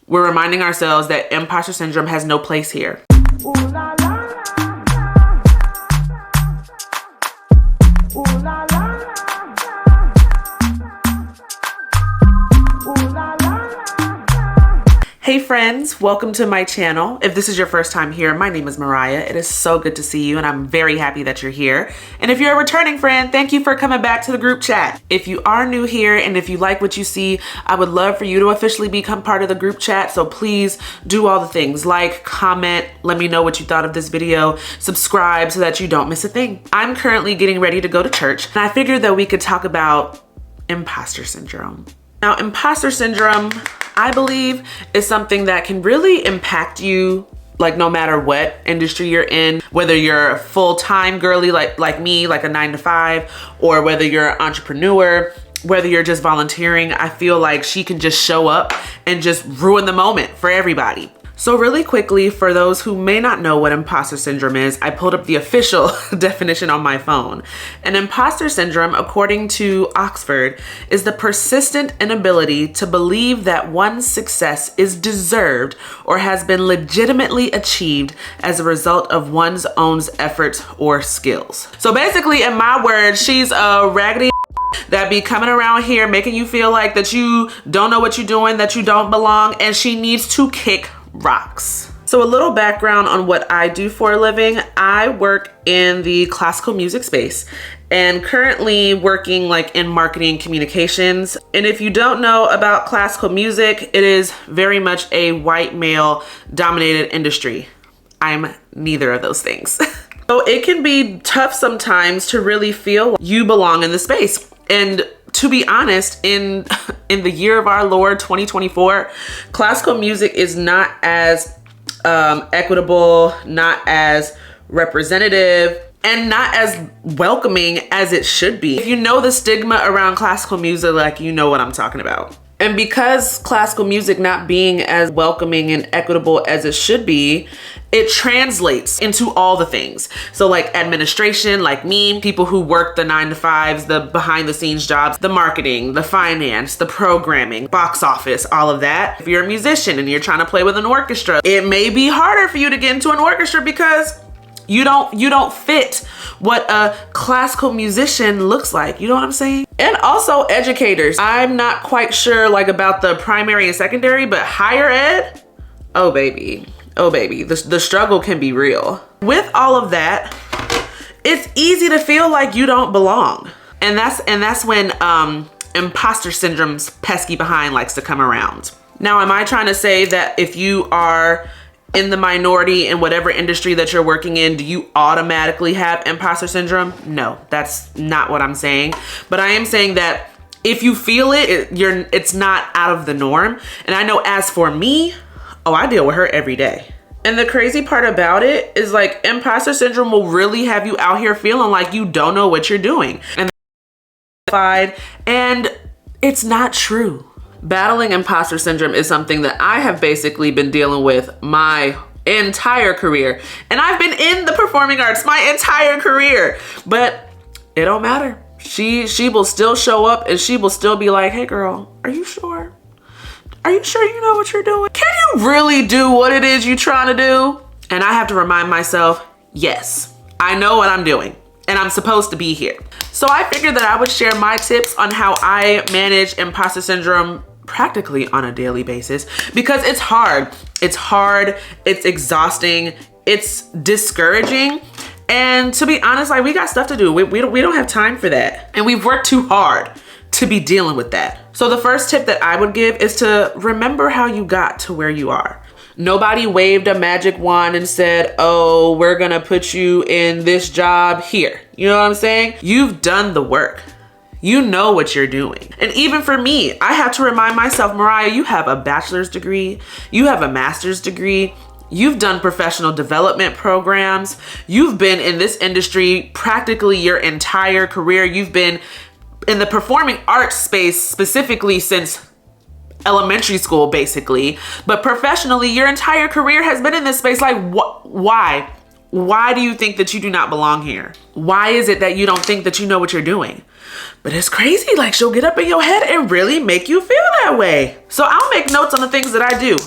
we're reminding ourselves that imposter syndrome has no place here. Ooh la la la. Ooh la la la. Ooh la la la. Hey friends, welcome to my channel. If this is your first time here, my name is Mariah. It is so good to see you and I'm very happy that you're here. And if you're a returning friend, thank you for coming back to the group chat. If you are new here and if you like what you see, I would love for you to officially become part of the group chat. So please do all the things, like, comment, let me know what you thought of this video, subscribe so that you don't miss a thing. I'm currently getting ready to go to church and I figured that we could talk about imposter syndrome. Now, imposter syndrome, I believe, is something that can really impact you, like no matter what industry you're in, whether you're a full-time girly like me, like a 9-to-5, or whether you're an entrepreneur, whether you're just volunteering. I feel like she can just show up and just ruin the moment for everybody. So really quickly, for those who may not know what imposter syndrome is, I pulled up the official definition on my phone. And imposter syndrome, according to Oxford, is the persistent inability to believe that one's success is deserved or has been legitimately achieved as a result of one's own efforts or skills. So basically, in my words, she's a raggedy that be coming around here making you feel like that you don't know what you're doing, that you don't belong, and she needs to kick rocks. So a little background on what I do for a living. I work in the classical music space and currently working like in marketing communications. And if you don't know about classical music, it is very much a white male dominated industry. I'm neither of those things. So it can be tough sometimes to really feel you belong in the space. And to be honest, in the year of our Lord 2024, classical music is not as equitable, not as representative, and not as welcoming as it should be. If you know the stigma around classical music, like, you know what I'm talking about. And because classical music not being as welcoming and equitable as it should be, it translates into all the things. So like administration, like me, people who work the 9-to-5s, the behind the scenes jobs, the marketing, the finance, the programming, box office, all of that. If you're a musician and you're trying to play with an orchestra, it may be harder for you to get into an orchestra because you don't fit what a classical musician looks like. You know what I'm saying? And also educators. I'm not quite sure like about the primary and secondary, but higher ed, oh baby, the struggle can be real. With all of that, it's easy to feel like you don't belong. And that's when imposter syndrome's pesky behind likes to come around. Now, am I trying to say that if you are in the minority in whatever industry that you're working in, do you automatically have imposter syndrome? No, that's not what I'm saying. But I am saying that if you feel it's not out of the norm. And I know as for me, oh, I deal with her every day. And the crazy part about it is like imposter syndrome will really have you out here feeling like you don't know what you're doing. And it's not true. Battling imposter syndrome is something that I have basically been dealing with my entire career. And I've been in the performing arts my entire career, but it don't matter. She will still show up and she will still be like, hey girl, are you sure? Are you sure you know what you're doing? Can you really do what it is you're trying to do? And I have to remind myself, yes, I know what I'm doing and I'm supposed to be here. So I figured that I would share my tips on how I manage imposter syndrome practically on a daily basis, because it's hard, it's exhausting, it's discouraging. And to be honest, like, we got stuff to do. We don't have time for that. And we've worked too hard to be dealing with that. So the first tip that I would give is to remember how you got to where you are. Nobody waved a magic wand and said, oh, we're gonna put you in this job here. You know what I'm saying? You've done the work. You know what you're doing. And even for me, I have to remind myself, Mariah, you have a bachelor's degree, you have a master's degree, you've done professional development programs, you've been in this industry practically your entire career, you've been in the performing arts space specifically since elementary school, basically, but professionally, your entire career has been in this space. Like, why? Why do you think that you do not belong here? Why is it that you don't think that you know what you're doing? But it's crazy, like she'll get up in your head and really make you feel that way. So I'll make notes on the things that I do.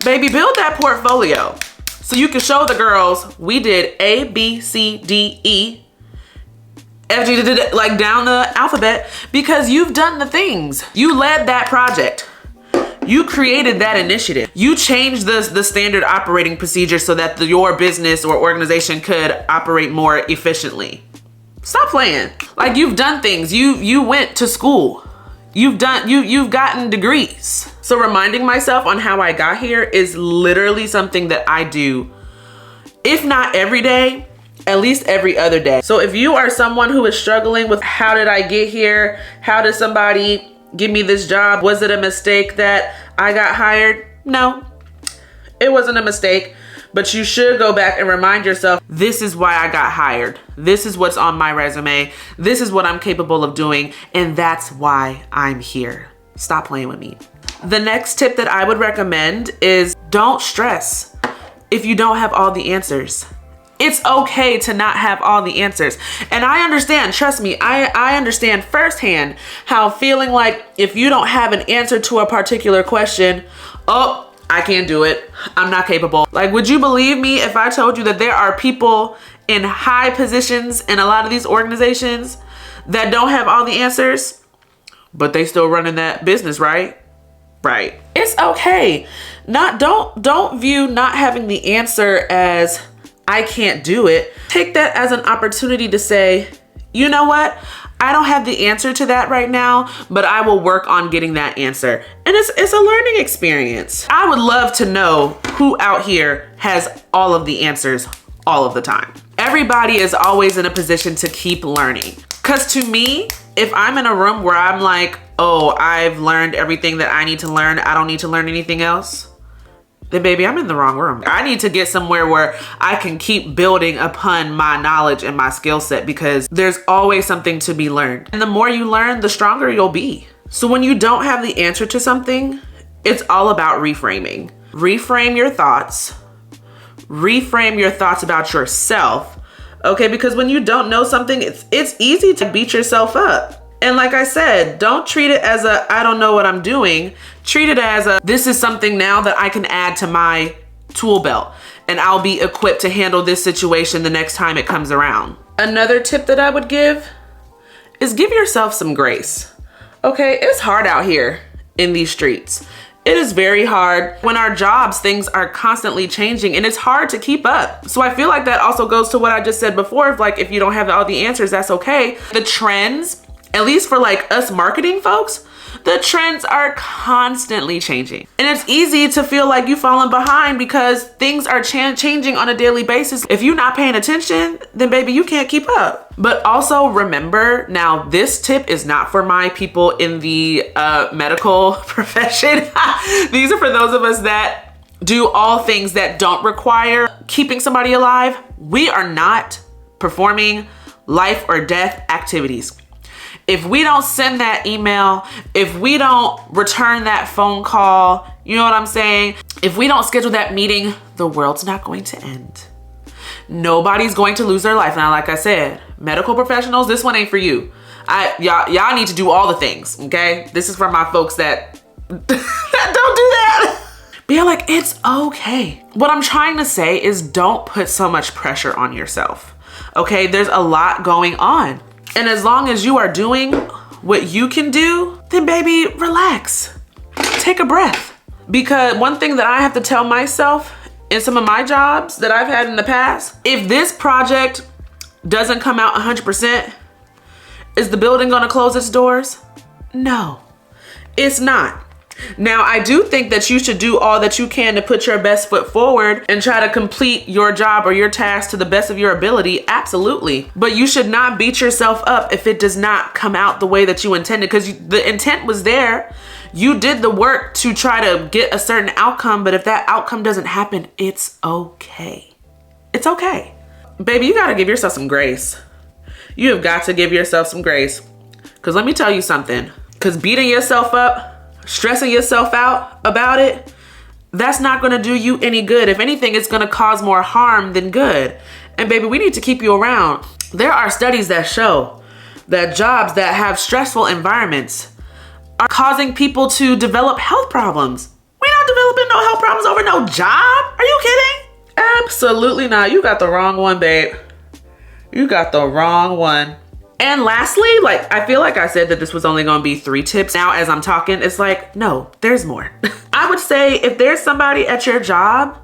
Baby, build that portfolio so you can show the girls we did A, B, C, D, E, F, G, like down the alphabet, because you've done the things. You led that project. You created that initiative. You changed the standard operating procedure so that your business or organization could operate more efficiently. Stop playing. Like, you've done things. You went to school. You've gotten degrees. So reminding myself on how I got here is literally something that I do, if not every day, at least every other day. So if you are someone who is struggling with how did I get here? How did somebody give me this job? Was it a mistake that I got hired? No, it wasn't a mistake, but you should go back and remind yourself, this is why I got hired. This is what's on my resume. This is what I'm capable of doing. And that's why I'm here. Stop playing with me. The next tip that I would recommend is don't stress if you don't have all the answers. It's okay to not have all the answers. And I understand, trust me, I understand firsthand how feeling like if you don't have an answer to a particular question, oh, I can't do it. I'm not capable. Like, would you believe me if I told you that there are people in high positions in a lot of these organizations that don't have all the answers, but they still running that business, right? Right. It's okay. Don't view not having the answer as I can't do it. Take that as an opportunity to say, you know what? I don't have the answer to that right now, but I will work on getting that answer. And it's a learning experience. I would love to know who out here has all of the answers all of the time. Everybody is always in a position to keep learning. Because to me, if I'm in a room where I'm like, oh, I've learned everything that I need to learn, I don't need to learn anything else, then baby, I'm in the wrong room. I need to get somewhere where I can keep building upon my knowledge and my skill set, because there's always something to be learned. And the more you learn, the stronger you'll be. So when you don't have the answer to something, it's all about reframing. Reframe your thoughts. Reframe your thoughts about yourself. Okay, because when you don't know something, it's easy to beat yourself up. And like I said, don't treat it as a, I don't know what I'm doing. Treat it as a, this is something now that I can add to my tool belt, and I'll be equipped to handle this situation the next time it comes around. Another tip that I would give is give yourself some grace. Okay, it's hard out here in these streets. It is very hard. When our jobs, things are constantly changing and it's hard to keep up. So I feel like that also goes to what I just said before, of like, if you don't have all the answers, that's okay. The trends, at least for like us marketing folks, the trends are constantly changing. And it's easy to feel like you've fallen behind because things are changing on a daily basis. If you're not paying attention, then baby, you can't keep up. But also remember, now this tip is not for my people in the medical profession. These are for those of us that do all things that don't require keeping somebody alive. We are not performing life or death activities. If we don't send that email, if we don't return that phone call, you know what I'm saying? If we don't schedule that meeting, the world's not going to end. Nobody's going to lose their life. Now, like I said, medical professionals, this one ain't for you. Y'all need to do all the things, okay? This is for my folks that, that don't do that. But yeah, like, it's okay. What I'm trying to say is don't put so much pressure on yourself, okay? There's a lot going on. And as long as you are doing what you can do, then baby, relax. Take a breath. Because one thing that I have to tell myself in some of my jobs that I've had in the past, if this project doesn't come out 100%, is the building gonna close its doors? No, it's not. Now, I do think that you should do all that you can to put your best foot forward and try to complete your job or your task to the best of your ability. Absolutely. But you should not beat yourself up if it does not come out the way that you intended, because the intent was there. You did the work to try to get a certain outcome, but if that outcome doesn't happen, it's okay. It's okay. Baby, you gotta give yourself some grace. You have got to give yourself some grace. Because let me tell you something. Because beating yourself up, stressing yourself out about it, that's not gonna do you any good. If anything, it's gonna cause more harm than good. And baby, we need to keep you around. There are studies that show that jobs that have stressful environments are causing people to develop health problems. We not developing no health problems over no job. Are you kidding? Absolutely not. You got the wrong one, babe. You got the wrong one. And lastly, like, I feel like I said that this was only gonna be 3 tips. Now, as I'm talking, it's like, no, there's more. I would say if there's somebody at your job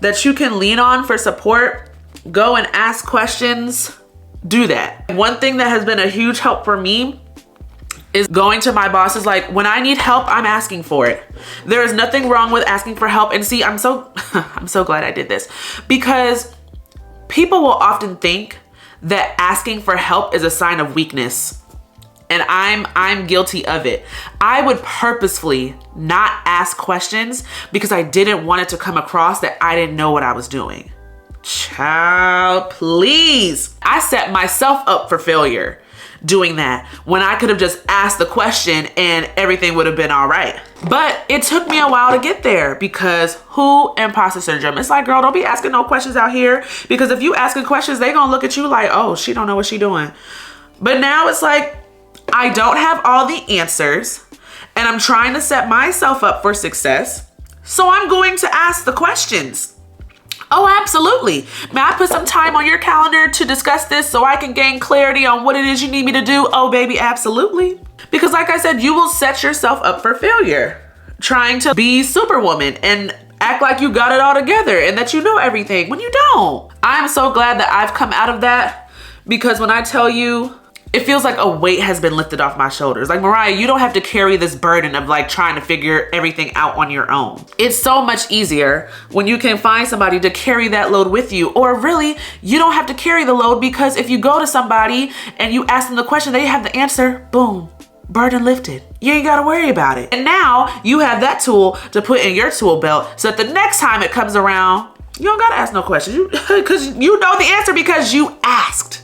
that you can lean on for support, go and ask questions, do that. One thing that has been a huge help for me is going to my bosses. Like, when I need help, I'm asking for it. There is nothing wrong with asking for help. And see, I'm so glad I did this, because people will often think that asking for help is a sign of weakness. And I'm guilty of it. I would purposefully not ask questions because I didn't want it to come across that I didn't know what I was doing. Child, please. I set myself up for failure doing that when I could have just asked the question and everything would have been all right. But it took me a while to get there because imposter syndrome. It's like, girl, don't be asking no questions out here, because if you asking questions, they gonna look at you like, oh, she don't know what she doing. But now it's like, I don't have all the answers and I'm trying to set myself up for success. So I'm going to ask the questions. Oh, absolutely. May I put some time on your calendar to discuss this so I can gain clarity on what it is you need me to do? Oh, baby, absolutely. Because like I said, you will set yourself up for failure trying to be superwoman and act like you got it all together and that you know everything when you don't. I'm so glad that I've come out of that, because when I tell you, it feels like a weight has been lifted off my shoulders. Like, Mariah, you don't have to carry this burden of like trying to figure everything out on your own. It's so much easier when you can find somebody to carry that load with you. Or really, you don't have to carry the load, because if you go to somebody and you ask them the question, they have the answer, boom, burden lifted. You ain't gotta worry about it. And now you have that tool to put in your tool belt so that the next time it comes around, you don't gotta ask no questions. Because you know the answer because you asked.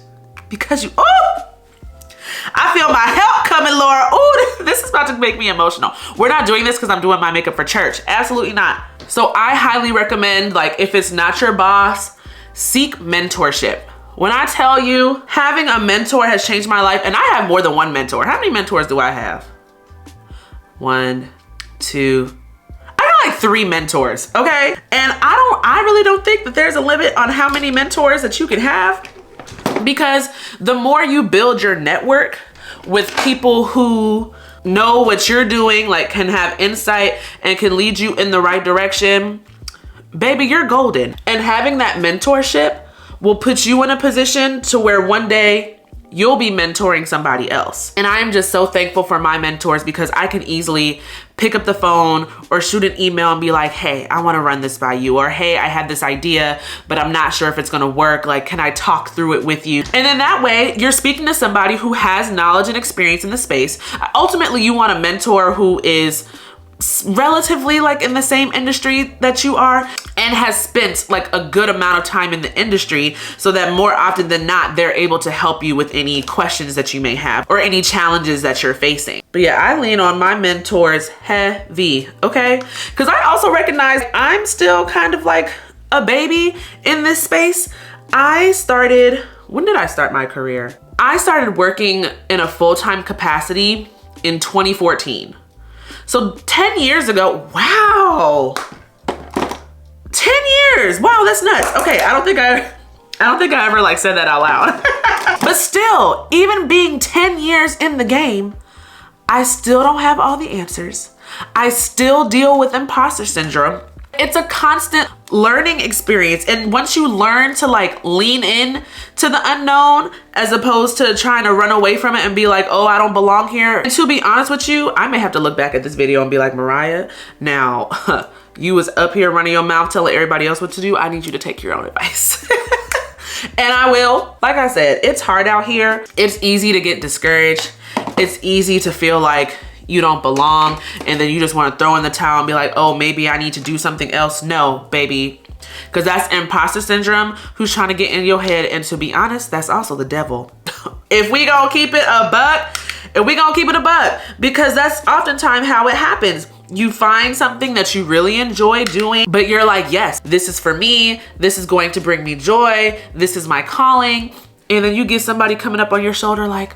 I feel my help coming, Laura. Ooh, this is about to make me emotional. We're not doing this because I'm doing my makeup for church. Absolutely not. So I highly recommend, like, if it's not your boss, seek mentorship. When I tell you, having a mentor has changed my life, and I have more than one mentor. How many mentors do I have? 1, 2, I got like 3 mentors, okay? And I really don't think that there's a limit on how many mentors that you can have. Because the more you build your network with people who know what you're doing, like can have insight and can lead you in the right direction, baby, you're golden. And having that mentorship will put you in a position to where one day you'll be mentoring somebody else. And I am just so thankful for my mentors, because I can easily pick up the phone or shoot an email and be like, hey, I wanna run this by you. Or hey, I had this idea, but I'm not sure if it's gonna work. Like, can I talk through it with you? And then that way you're speaking to somebody who has knowledge and experience in the space. Ultimately, you want a mentor who is relatively like in the same industry that you are and has spent like a good amount of time in the industry, so that more often than not, they're able to help you with any questions that you may have or any challenges that you're facing. But yeah, I lean on my mentors heavy, okay? Because I also recognize I'm still kind of like a baby in this space. When did I start my career? I started working in a full-time capacity in 2014. So 10 years ago, wow. 10 years, wow, that's nuts. Okay, I don't think I ever like said that out loud. But still, even being 10 years in the game, I still don't have all the answers. I still deal with imposter syndrome. It's a constant learning experience. And once you learn to like lean in to the unknown, as opposed to trying to run away from it and be like, oh, I don't belong here. And to be honest with you, I may have to look back at this video and be like, Mariah, now you was up here running your mouth telling everybody else what to do. I need you to take your own advice. And I will. Like I said, it's hard out here. It's easy to get discouraged. It's easy to feel like you don't belong, and then you just want to throw in the towel and be like, oh, maybe I need to do something else. No, baby, because that's imposter syndrome who's trying to get in your head. And to be honest, that's also the devil. If we gonna keep it a buck, because that's oftentimes how it happens. You find something that you really enjoy doing, but you're like, yes, this is for me. This is going to bring me joy. This is my calling. And then you get somebody coming up on your shoulder like,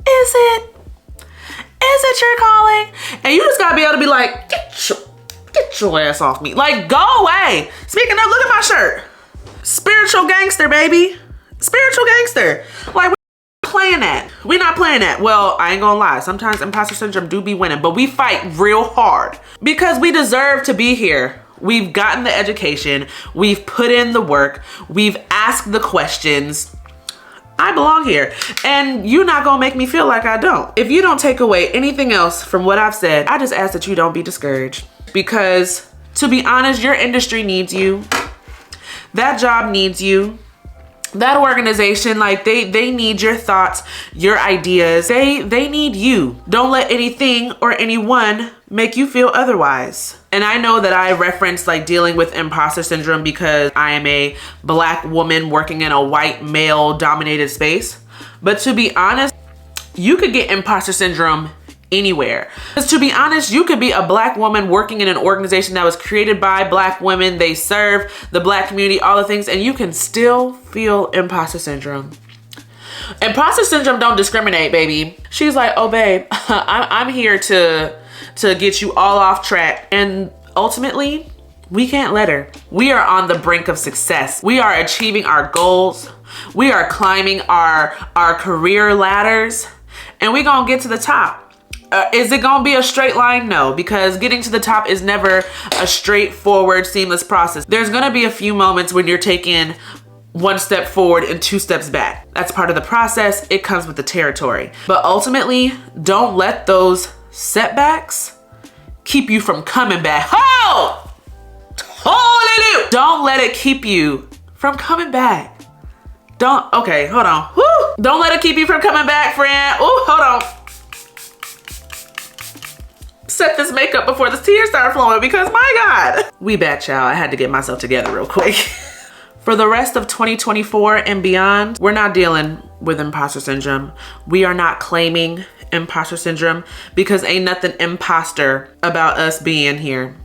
is it your calling? And you just gotta be able to be like, get your ass off me. Like, go away. Speaking of, look at my shirt. Spiritual gangster, baby. Spiritual gangster. Like, playing that. We're not playing that. Well, I ain't gonna lie. Sometimes imposter syndrome do be winning, but we fight real hard because we deserve to be here. We've gotten the education. We've put in the work. We've asked the questions. I belong here. And you're not gonna make me feel like I don't. If you don't take away anything else from what I've said, I just ask that you don't be discouraged, because to be honest, your industry needs you. That job needs you. That organization, like they need your thoughts, your ideas. They need you. Don't let anything or anyone make you feel otherwise. And I know that I referenced like dealing with imposter syndrome because I am a Black woman working in a white male dominated space. But to be honest, you could get imposter syndrome anywhere. Because to be honest, you could be a Black woman working in an organization that was created by Black women. They serve the Black community, all the things, and you can still feel imposter syndrome. Imposter syndrome don't discriminate, baby. She's like, oh babe, I'm here to get you all off track. And ultimately, we can't let her. We are on the brink of success. We are achieving our goals. We are climbing our career ladders, and we gonna get to the top. Is it gonna be a straight line? No, because getting to the top is never a straightforward, seamless process. There's gonna be a few moments when you're taking one step forward and two steps back. That's part of the process. It comes with the territory. But ultimately, don't let those setbacks keep you from coming back. Oh! Hallelujah! Don't let it keep you from coming back. Okay, hold on. Woo! Don't let it keep you from coming back, friend. Oh, hold on. Set this makeup before the tears start flowing, because my God. We back, y'all. I had to get myself together real quick. For the rest of 2024 and beyond, we're not dealing with imposter syndrome. We are not claiming imposter syndrome, because ain't nothing imposter about us being here.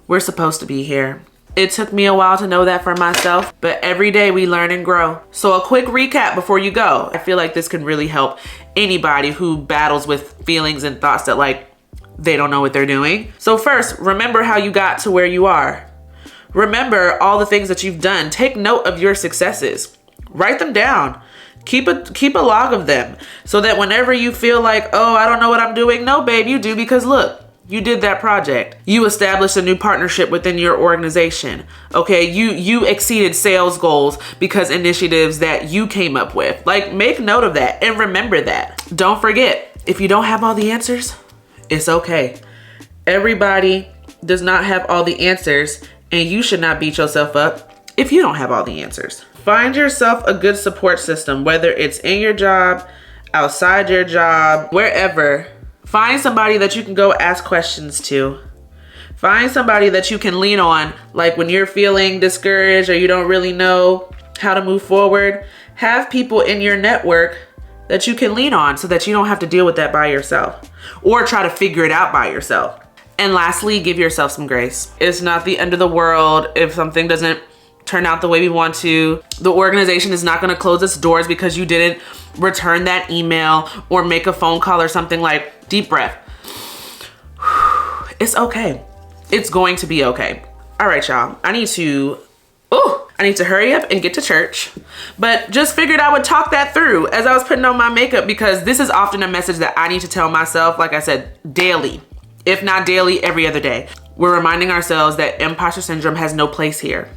We're supposed to be here. It took me a while to know that for myself, but every day we learn and grow. So a quick recap before you go. I feel like this can really help anybody who battles with feelings and thoughts that like they don't know what they're doing. So first, remember how you got to where you are. Remember all the things that you've done. Take note of your successes. Write them down. Keep a log of them, so that whenever you feel like, oh, I don't know what I'm doing. No, babe, you do, because look, you did that project. You established a new partnership within your organization. Okay, you exceeded sales goals because initiatives that you came up with. Like, make note of that and remember that. Don't forget, if you don't have all the answers, it's okay. Everybody does not have all the answers, and you should not beat yourself up if you don't have all the answers. Find yourself a good support system, whether it's in your job, outside your job, wherever. Find somebody that you can go ask questions to. Find somebody that you can lean on, like when you're feeling discouraged or you don't really know how to move forward. Have people in your network that you can lean on so that you don't have to deal with that by yourself or try to figure it out by yourself. And lastly, give yourself some grace. It's not the end of the world if something doesn't turn out the way we want to. The organization is not going to close its doors because you didn't return that email or make a phone call or something. Like, deep breath. It's okay. It's going to be okay. All right, y'all. I need to hurry up and get to church, but just figured I would talk that through as I was putting on my makeup, because this is often a message that I need to tell myself, like I said, daily, if not daily, every other day. We're reminding ourselves that imposter syndrome has no place here.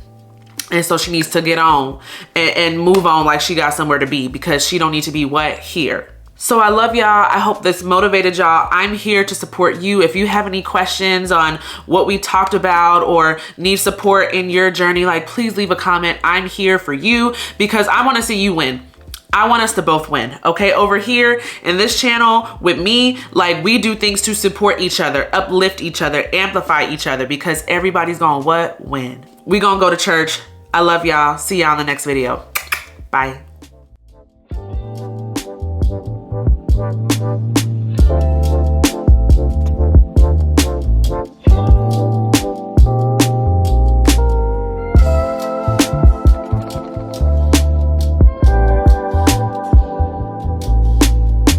And so she needs to get on and move on like she got somewhere to be, because she don't need to be here. So I love y'all. I hope this motivated y'all. I'm here to support you. If you have any questions on what we talked about or need support in your journey, like, please leave a comment. I'm here for you because I want to see you win. I want us to both win, okay? Over here in this channel with me, like, we do things to support each other, uplift each other, amplify each other, because everybody's gonna win. We gonna go to church. I love y'all. See y'all in the next video. Bye.